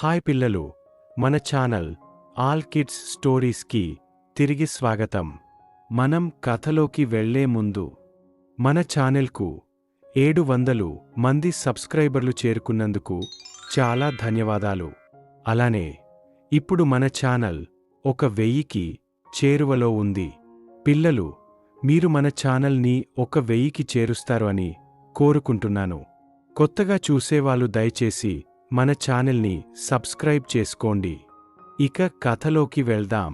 Hi పిల్లలు, మన channel all kids స్టోరీస్కి తిరిగి స్వాగతం. మనం కథలోకి వెళ్లే ముందు మన ఛానల్కు 700 మంది సబ్స్క్రైబర్లు చేరుకున్నందుకు చాలా ధన్యవాదాలు. అలానే ఇప్పుడు మన ఛానల్ 1000కి చేరువలో ఉంది. పిల్లలు, మీరు మన ఛానల్ని 1000కి చేరుస్తారు అని కోరుకుంటున్నాను. కొత్తగా చూసేవాళ్ళు దయచేసి మన ఛానల్ని సబ్స్క్రైబ్ చేసుకోండి. ఇక కథలోకి వెళ్దాం.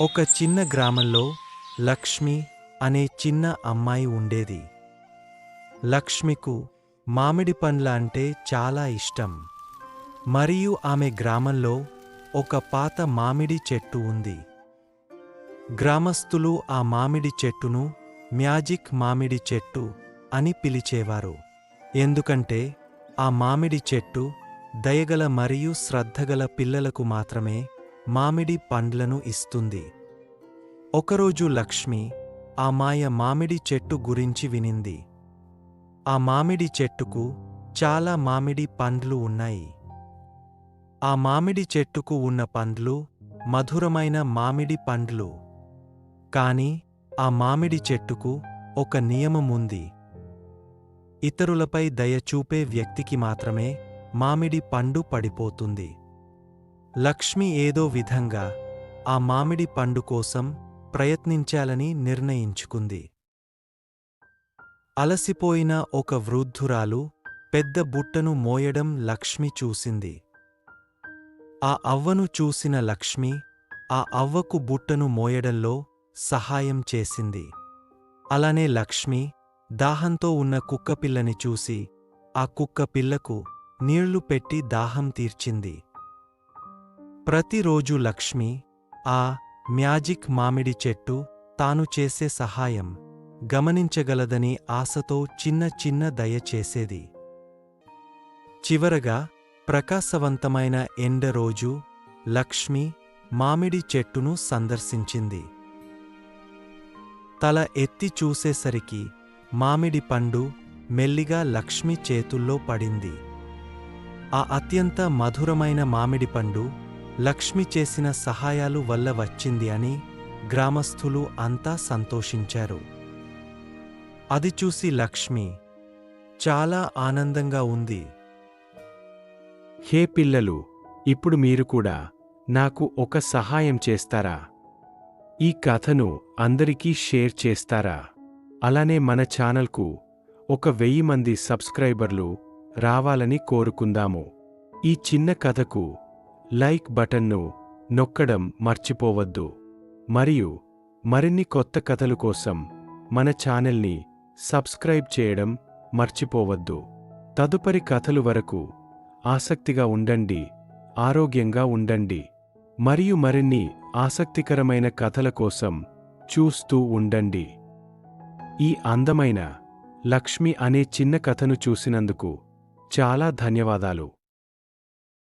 ఒక చిన్న గ్రామంలో లక్ష్మి అనే చిన్న అమ్మాయి ఉండేది. లక్ష్మికు మామిడి పండ్ల అంటే చాలా ఇష్టం. మరియు ఆమె గ్రామంలో ఒక పాత మామిడి చెట్టు ఉంది. గ్రామస్తులు ఆ మామిడి చెట్టును మ్యాజిక్ మామిడి చెట్టు అని పిలిచేవారు. ఎందుకంటే ఆ మామిడి చెట్టు దయగల మరియు శ్రద్ధగల పిల్లలకు మాత్రమే మామిడి పండ్లను ఇస్తుంది. ఒకరోజు లక్ష్మి ఆ మామిడి చెట్టు గురించి వినింది. ఆ మామిడి చెట్టుకు చాలా మామిడి పండ్లు ఉన్నాయి. ఆ మామిడి చెట్టుకు ఉన్న పండ్లు మధురమైన మామిడి పండ్లు. కాని ఆ మామిడి చెట్టుకు ఒక నియమముంది. ఇతరులపై దయ చూపే వ్యక్తికి మాత్రమే మామిడి పండు పడిపోతుంది. లక్ష్మి ఏదో విధంగా ఆ మామిడి పండు కోసం ప్రయత్నించాలని నిర్ణయించుకుంది. అలసిపోయిన ఒక వృద్ధురాలు పెద్ద బుట్టను మోయడం లక్ష్మి చూసింది. ఆ అవ్వను చూసిన లక్ష్మి ఆ అవ్వకు బుట్టను మోయడంలో సహాయం చేసింది. అలానే లక్ష్మి దాహంతో ఉన్న కుక్కపిల్లని చూసి ఆ కుక్కపిల్లకు నీళ్లు పెట్టి దాహం తీర్చింది. ప్రతిరోజు లక్ష్మి ఆ మ్యాజిక్ మామిడి చెట్టు తాను చేసే సహాయం గమనించగలదని ఆశతో చిన్న చిన్న దయ చేసేది. చివరగా ప్రకాశవంతమైన ఎండ రోజు లక్ష్మి మామిడి చెట్టును సందర్శించింది. తల ఎత్తి చూసేసరికి మామిడి పండు మెల్లిగా లక్ష్మి చేతుల్లో పడింది. ఆ అత్యంత మధురమైన మామిడి పండు లక్ష్మి చేసిన సహాయాలు వల్ల వచ్చింది అని గ్రామస్థులు అంతా సంతోషించారు. అది చూసి లక్ష్మి చాలా ఆనందంగా ఉంది. హే పిల్లలు, ఇప్పుడు మీరు కూడా నాకు ఒక సహాయం చేస్తారా? ఈ కథను అందరికీ షేర్ చేస్తారా? అలానే మన ఛానల్కు 1000 మంది సబ్స్క్రైబర్లు రావాలని కోరుకుందాము. ఈ చిన్న కథకు లైక్ బటన్ను నొక్కడం మర్చిపోవద్దు. మరియు మరిన్ని కొత్త కథలు కోసం మన ఛానల్ని సబ్స్క్రైబ్ చేయడం మర్చిపోవద్దు. తదుపరి కథలు వరకు ఆసక్తిగా ఉండండి, ఆరోగ్యంగా ఉండండి. మరియు మరిన్ని ఆసక్తికరమైన కథల కోసం చూస్తూ ఉండండి. ఈ అందమైన లక్ష్మి అనే చిన్న కథను చూసినందుకు చాలా ధన్యవాదాలు.